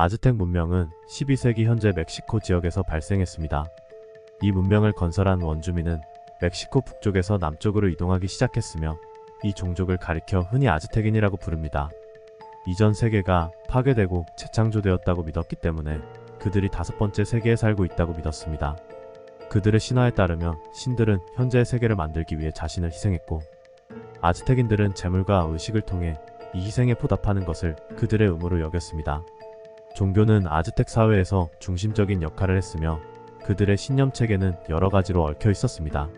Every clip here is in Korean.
아즈텍 문명은 12세기 현재 멕시코 지역에서 발생했습니다. 이 문명을 건설한 원주민은 멕시코 북쪽에서 남쪽으로 이동하기 시작했으며 이 종족을 가리켜 흔히 아즈텍인이라고 부릅니다. 이전 세계가 파괴되고 재창조되었다고 믿었기 때문에 그들이 5번째 세계에 살고 있다고 믿었습니다. 그들의 신화에 따르면 신들은 현재의 세계를 만들기 위해 자신을 희생했고, 아즈텍인들은 재물과 의식을 통해 이 희생에 보답하는 것을 그들의 의무로 여겼습니다. 종교는 아즈텍 사회에서 중심적인 역할을 했으며 그들의 신념체계는 여러 가지로 얽혀 있었습니다.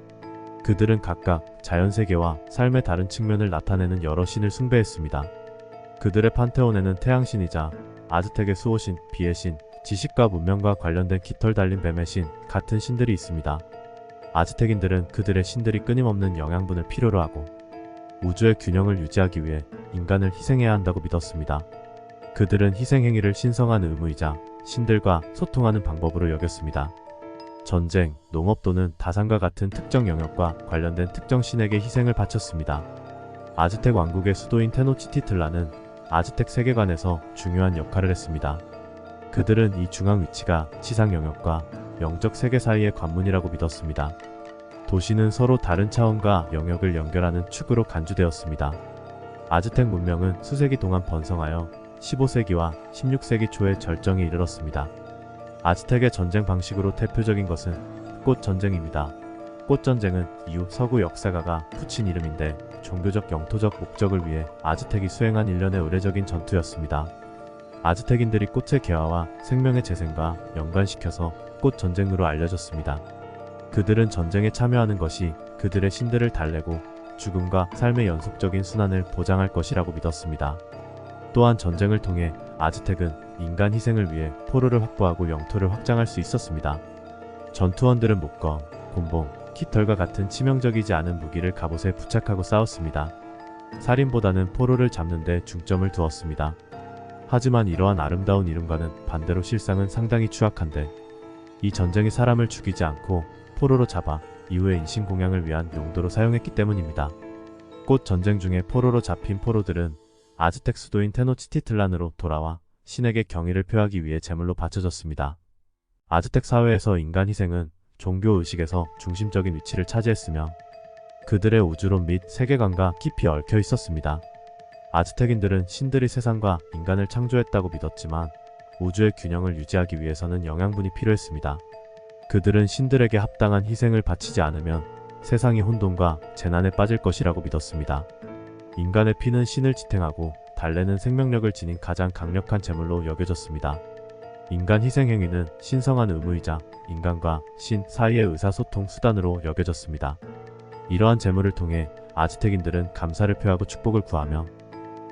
그들은 각각 자연세계와 삶의 다른 측면을 나타내는 여러 신을 숭배했습니다. 그들의 판테온에는 태양신이자 아즈텍의 수호신, 비의 신, 지식과 문명과 관련된 깃털 달린 뱀의 신 같은 신들이 있습니다. 아즈텍인들은 그들의 신들이 끊임없는 영양분을 필요로 하고 우주의 균형을 유지하기 위해 인간을 희생해야 한다고 믿었습니다. 그들은 희생행위를 신성한 의무이자 신들과 소통하는 방법으로 여겼습니다. 전쟁, 농업 또는 다산과 같은 특정 영역과 관련된 특정 신에게 희생을 바쳤습니다. 아즈텍 왕국의 수도인 테노치티틀란은 아즈텍 세계관에서 중요한 역할을 했습니다. 그들은 이 중앙 위치가 지상 영역과 영적 세계 사이의 관문이라고 믿었습니다. 도시는 서로 다른 차원과 영역을 연결하는 축으로 간주되었습니다. 아즈텍 문명은 수세기 동안 번성하여 15세기와 16세기 초에 절정에 이르렀습니다. 아즈텍의 전쟁 방식으로 대표적인 것은 꽃전쟁입니다. 꽃전쟁은 이후 서구 역사가가 붙인 이름인데 종교적 영토적 목적을 위해 아즈텍이 수행한 일련의 의례적인 전투였습니다. 아즈텍인들이 꽃의 개화와 생명의 재생과 연관시켜서 꽃전쟁으로 알려졌습니다. 그들은 전쟁에 참여하는 것이 그들의 신들을 달래고 죽음과 삶의 연속적인 순환을 보장할 것이라고 믿었습니다. 또한 전쟁을 통해 아즈텍은 인간 희생을 위해 포로를 확보하고 영토를 확장할 수 있었습니다. 전투원들은 목검, 곤봉, 깃털과 같은 치명적이지 않은 무기를 갑옷에 부착하고 싸웠습니다. 살인보다는 포로를 잡는 데 중점을 두었습니다. 하지만 이러한 아름다운 이름과는 반대로 실상은 상당히 추악한데, 이 전쟁이 사람을 죽이지 않고 포로로 잡아 이후의 인신공양을 위한 용도로 사용했기 때문입니다. 꽃 전쟁 중에 포로로 잡힌 포로들은 아즈텍 수도인 테노치티틀란으로 돌아와 신에게 경의를 표하기 위해 제물로 바쳐졌습니다. 아즈텍 사회에서 인간 희생은 종교 의식에서 중심적인 위치를 차지했으며 그들의 우주론 및 세계관과 깊이 얽혀 있었습니다. 아즈텍인들은 신들이 세상과 인간을 창조했다고 믿었지만 우주의 균형을 유지하기 위해서는 영양분이 필요했습니다. 그들은 신들에게 합당한 희생을 바치지 않으면 세상이 혼돈과 재난에 빠질 것이라고 믿었습니다. 인간의 피는 신을 지탱하고 달래는 생명력을 지닌 가장 강력한 제물로 여겨졌습니다. 인간 희생행위는 신성한 의무이자 인간과 신 사이의 의사소통 수단으로 여겨졌습니다. 이러한 제물을 통해 아즈텍인들은 감사를 표하고 축복을 구하며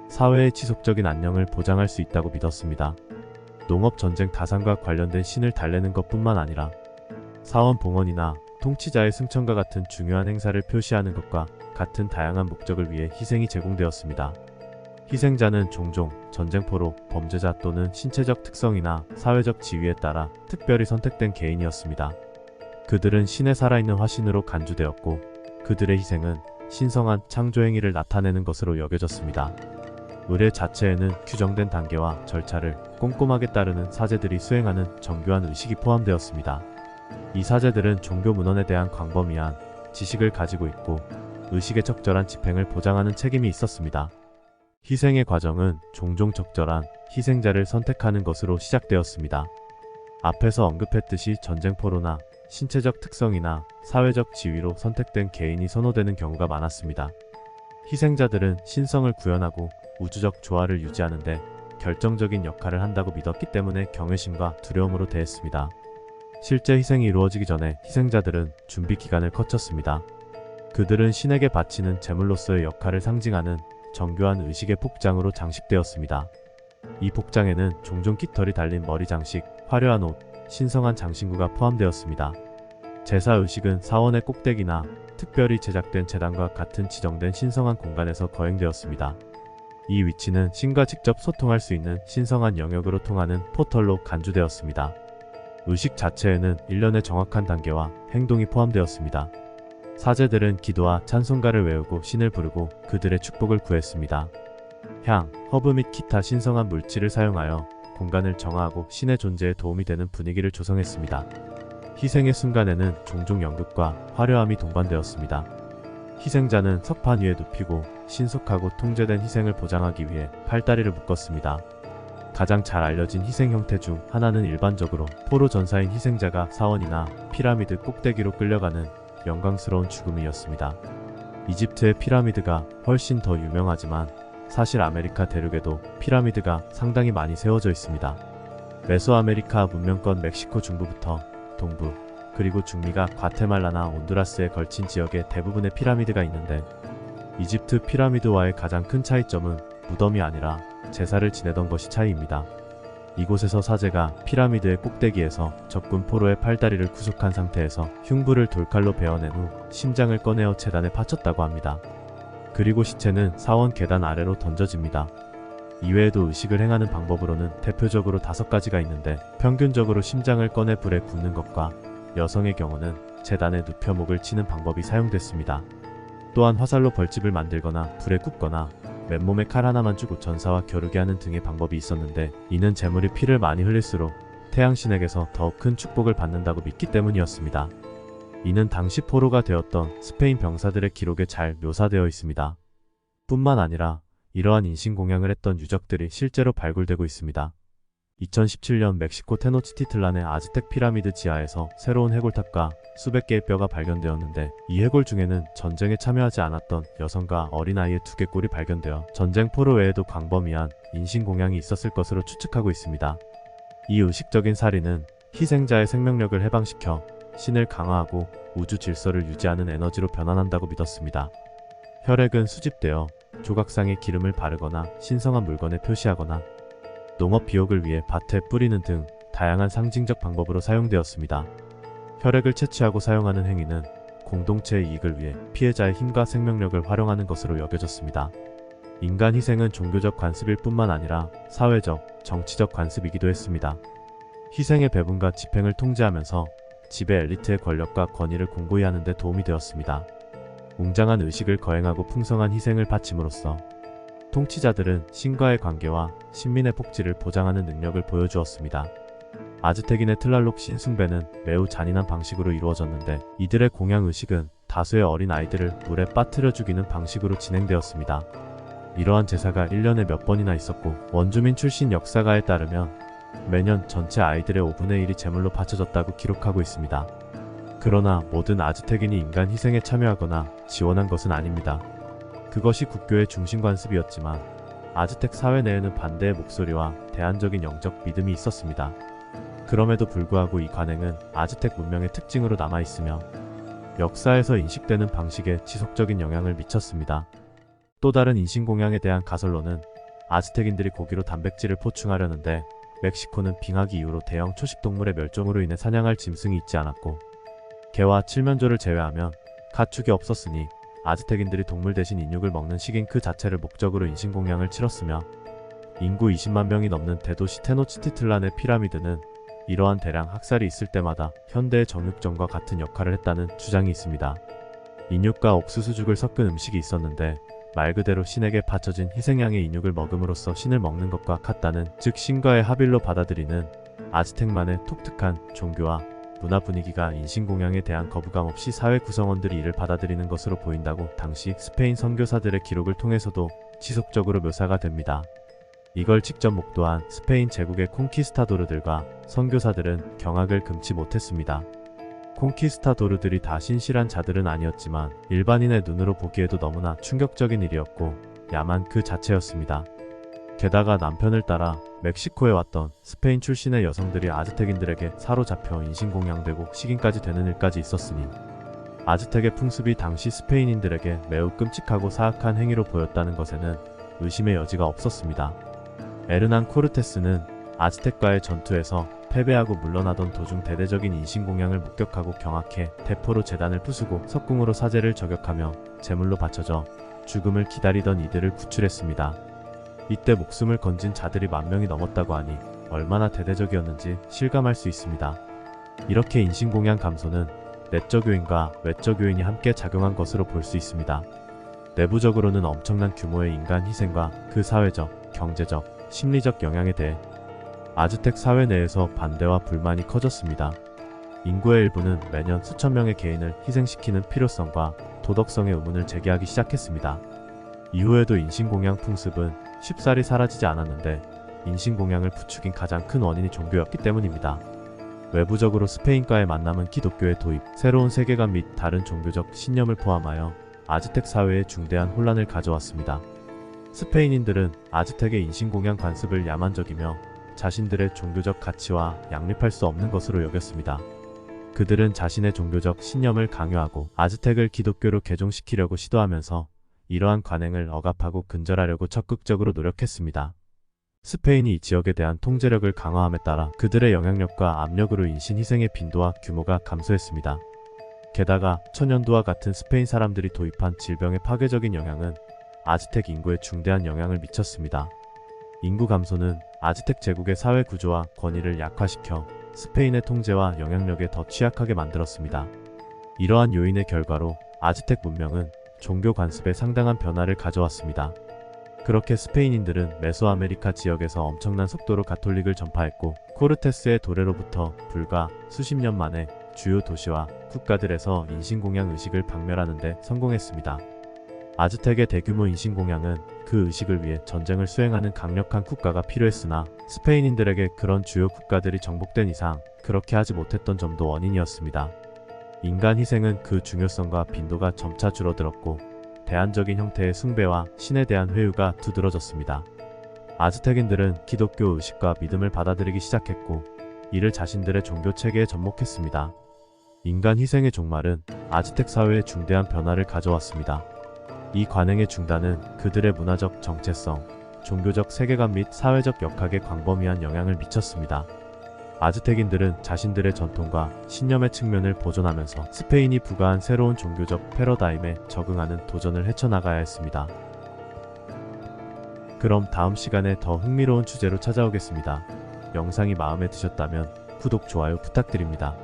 사회의 지속적인 안녕을 보장할 수 있다고 믿었습니다. 농업, 전쟁, 다산과 관련된 신을 달래는 것뿐만 아니라 사원 봉헌이나 통치자의 승천과 같은 중요한 행사를 표시하는 것과 같은 다양한 목적을 위해 희생이 제공되었습니다. 희생자는 종종 전쟁포로, 범죄자 또는 신체적 특성이나 사회적 지위에 따라 특별히 선택된 개인이었습니다. 그들은 신의 살아있는 화신으로 간주되었고 그들의 희생은 신성한 창조행위를 나타내는 것으로 여겨졌습니다. 의례 자체에는 규정된 단계와 절차를 꼼꼼하게 따르는 사제들이 수행하는 정교한 의식이 포함되었습니다. 이 사제들은 종교 문헌에 대한 광범위한 지식을 가지고 있고 의식의 적절한 집행을 보장하는 책임이 있었습니다. 희생의 과정은 종종 적절한 희생자를 선택하는 것으로 시작되었습니다. 앞에서 언급했듯이 전쟁포로나 신체적 특성이나 사회적 지위로 선택된 개인이 선호되는 경우가 많았습니다. 희생자들은 신성을 구현하고 우주적 조화를 유지하는 데 결정적인 역할을 한다고 믿었기 때문에 경외심과 두려움으로 대했습니다. 실제 희생이 이루어지기 전에 희생자들은 준비 기간을 거쳤습니다. 그들은 신에게 바치는 제물로서의 역할을 상징하는 정교한 의식의 복장으로 장식되었습니다. 이 복장에는 종종 깃털이 달린 머리 장식, 화려한 옷, 신성한 장신구가 포함되었습니다. 제사 의식은 사원의 꼭대기나 특별히 제작된 제단과 같은 지정된 신성한 공간에서 거행되었습니다. 이 위치는 신과 직접 소통할 수 있는 신성한 영역으로 통하는 포털로 간주되었습니다. 의식 자체에는 일련의 정확한 단계와 행동이 포함되었습니다. 사제들은 기도와 찬송가를 외우고 신을 부르고 그들의 축복을 구했습니다. 향, 허브 및 기타 신성한 물질을 사용하여 공간을 정화하고 신의 존재에 도움이 되는 분위기를 조성했습니다. 희생의 순간에는 종종 연극과 화려함이 동반되었습니다. 희생자는 석판 위에 눕히고 신속하고 통제된 희생을 보장하기 위해 팔다리를 묶었습니다. 가장 잘 알려진 희생 형태 중 하나는 일반적으로 포로 전사인 희생자가 사원이나 피라미드 꼭대기로 끌려가는 영광스러운 죽음이었습니다. 이집트의 피라미드가 훨씬 더 유명하지만 사실 아메리카 대륙에도 피라미드가 상당히 많이 세워져 있습니다. 메소아메리카 문명권 멕시코 중부부터 동부, 그리고 중미가 과테말라나 온두라스에 걸친 지역에 대부분의 피라미드가 있는데, 이집트 피라미드와의 가장 큰 차이점은 무덤이 아니라 제사를 지내던 것이 차이입니다. 이곳에서 사제가 피라미드의 꼭대기에서 적군 포로의 팔다리를 구속한 상태에서 흉부를 돌칼로 베어낸 후 심장을 꺼내어 제단에 바쳤다고 합니다. 그리고 시체는 사원 계단 아래로 던져집니다. 이외에도 의식을 행하는 방법으로는 대표적으로 5가지가 있는데, 평균적으로 심장을 꺼내 불에 굽는 것과 여성의 경우는 제단에 눕혀 목을 치는 방법이 사용됐습니다. 또한 화살로 벌집을 만들거나 불에 굽거나 맨몸에 칼 하나만 주고 전사와 겨루게 하는 등의 방법이 있었는데, 이는 제물이 피를 많이 흘릴수록 태양신에게서 더 큰 축복을 받는다고 믿기 때문이었습니다. 이는 당시 포로가 되었던 스페인 병사들의 기록에 잘 묘사되어 있습니다. 뿐만 아니라 이러한 인신공양을 했던 유적들이 실제로 발굴되고 있습니다. 2017년 멕시코 테노치티틀란의 아즈텍 피라미드 지하에서 새로운 해골탑과 수백 개의 뼈가 발견되었는데, 이 해골 중에는 전쟁에 참여하지 않았던 여성과 어린아이의 두개골이 발견되어 전쟁 포로 외에도 광범위한 인신공양이 있었을 것으로 추측하고 있습니다. 이 의식적인 살인은 희생자의 생명력을 해방시켜 신을 강화하고 우주 질서를 유지하는 에너지로 변환한다고 믿었습니다. 혈액은 수집되어 조각상에 기름을 바르거나 신성한 물건에 표시하거나 농업 비옥을 위해 밭에 뿌리는 등 다양한 상징적 방법으로 사용되었습니다. 혈액을 채취하고 사용하는 행위는 공동체의 이익을 위해 피해자의 힘과 생명력을 활용하는 것으로 여겨졌습니다. 인간 희생은 종교적 관습일 뿐만 아니라 사회적, 정치적 관습이기도 했습니다. 희생의 배분과 집행을 통제하면서 지배 엘리트의 권력과 권위를 공고히 하는 데 도움이 되었습니다. 웅장한 의식을 거행하고 풍성한 희생을 바침으로써 통치자들은 신과의 관계와 신민의 복지를 보장하는 능력을 보여주었습니다. 아즈텍인의 틀랄록 신숭배는 매우 잔인한 방식으로 이루어졌는데, 이들의 공양의식은 다수의 어린 아이들을 물에 빠뜨려 죽이는 방식으로 진행되었습니다. 이러한 제사가 1년에 몇 번이나 있었고, 원주민 출신 역사가에 따르면 매년 전체 아이들의 5분의 1이 제물로 바쳐졌다고 기록하고 있습니다. 그러나 모든 아즈텍인이 인간 희생에 참여하거나 지원한 것은 아닙니다. 그것이 국교의 중심 관습이었지만, 아즈텍 사회 내에는 반대의 목소리와 대안적인 영적 믿음이 있었습니다. 그럼에도 불구하고 이 관행은 아즈텍 문명의 특징으로 남아있으며 역사에서 인식되는 방식에 지속적인 영향을 미쳤습니다. 또 다른 인신공양에 대한 가설로는 아즈텍인들이 고기로 단백질을 보충하려는데, 멕시코는 빙하기 이후로 대형 초식동물의 멸종으로 인해 사냥할 짐승이 있지 않았고, 개와 칠면조를 제외하면 가축이 없었으니 아즈텍인들이 동물 대신 인육을 먹는 식인 그 자체를 목적으로 인신공양을 치렀으며, 인구 20만 명이 넘는 대도시 테노치티틀란의 피라미드는 이러한 대량 학살이 있을 때마다 현대의 정육점과 같은 역할을 했다는 주장이 있습니다. 인육과 옥수수죽을 섞은 음식이 있었는데, 말 그대로 신에게 바쳐진 희생양의 인육을 먹음으로써 신을 먹는 것과 같다는, 즉 신과의 합일로 받아들이는 아즈텍만의 독특한 종교와 문화 분위기가 인신공양에 대한 거부감 없이 사회 구성원들이 이를 받아들이는 것으로 보인다고 당시 스페인 선교사들의 기록을 통해서도 지속적으로 묘사가 됩니다. 이걸 직접 목도한 스페인 제국의 콩키스타도르들과 선교사들은 경악을 금치 못했습니다. 콩키스타도르들이 다 신실한 자들은 아니었지만 일반인의 눈으로 보기에도 너무나 충격적인 일이었고 야만 그 자체였습니다. 게다가 남편을 따라 멕시코에 왔던 스페인 출신의 여성들이 아즈텍인들에게 사로잡혀 인신공양되고 식인까지 되는 일까지 있었으니, 아즈텍의 풍습이 당시 스페인인들에게 매우 끔찍하고 사악한 행위로 보였다는 것에는 의심의 여지가 없었습니다. 에르난 코르테스는 아즈텍과의 전투에서 패배하고 물러나던 도중 대대적인 인신공양을 목격하고 경악해 대포로 제단을 부수고 석궁으로 사제를 저격하며 제물로 바쳐져 죽음을 기다리던 이들을 구출했습니다. 이때 목숨을 건진 자들이 10,000명이 넘었다고 하니 얼마나 대대적이었는지 실감할 수 있습니다. 이렇게 인신공양 감소는 내적 요인과 외적 요인이 함께 작용한 것으로 볼 수 있습니다. 내부적으로는 엄청난 규모의 인간 희생과 그 사회적, 경제적, 심리적 영향에 대해 아즈텍 사회 내에서 반대와 불만이 커졌습니다. 인구의 일부는 매년 수천 명의 개인을 희생시키는 필요성과 도덕성의 의문을 제기하기 시작했습니다. 이후에도 인신공양 풍습은 쉽사리 사라지지 않았는데 인신공양을 부추긴 가장 큰 원인이 종교였기 때문입니다. 외부적으로 스페인과의 만남은 기독교의 도입, 새로운 세계관 및 다른 종교적 신념을 포함하여 아즈텍 사회에 중대한 혼란을 가져왔습니다. 스페인인들은 아즈텍의 인신공양 관습을 야만적이며 자신들의 종교적 가치와 양립할 수 없는 것으로 여겼습니다. 그들은 자신의 종교적 신념을 강요하고 아즈텍을 기독교로 개종시키려고 시도하면서 이러한 관행을 억압하고 근절하려고 적극적으로 노력했습니다. 스페인이 이 지역에 대한 통제력을 강화함에 따라 그들의 영향력과 압력으로 인신 희생의 빈도와 규모가 감소했습니다. 게다가 천연두와 같은 스페인 사람들이 도입한 질병의 파괴적인 영향은 아즈텍 인구에 중대한 영향을 미쳤습니다. 인구 감소는 아즈텍 제국의 사회 구조와 권위를 약화시켜 스페인의 통제와 영향력에 더 취약하게 만들었습니다. 이러한 요인의 결과로 아즈텍 문명은 종교 관습에 상당한 변화를 가져왔습니다. 그렇게 스페인인들은 메소아메리카 지역에서 엄청난 속도로 가톨릭을 전파했고 코르테스의 도래로부터 불과 수십 년 만에 주요 도시와 국가들에서 인신공양 의식을 박멸하는 데 성공했습니다. 아즈텍의 대규모 인신공양은 그 의식을 위해 전쟁을 수행하는 강력한 국가가 필요했으나 스페인인들에게 그런 주요 국가들이 정복된 이상 그렇게 하지 못했던 점도 원인이었습니다. 인간 희생은 그 중요성과 빈도가 점차 줄어들었고 대안적인 형태의 숭배와 신에 대한 회유가 두드러졌습니다. 아즈텍인들은 기독교 의식과 믿음을 받아들이기 시작했고 이를 자신들의 종교 체계에 접목했습니다. 인간 희생의 종말은 아즈텍 사회에 중대한 변화를 가져왔습니다. 이 관행의 중단은 그들의 문화적 정체성, 종교적 세계관 및 사회적 역학에 광범위한 영향을 미쳤습니다. 아즈텍인들은 자신들의 전통과 신념의 측면을 보존하면서 스페인이 부과한 새로운 종교적 패러다임에 적응하는 도전을 헤쳐나가야 했습니다. 그럼 다음 시간에 더 흥미로운 주제로 찾아오겠습니다. 영상이 마음에 드셨다면 구독, 좋아요 부탁드립니다.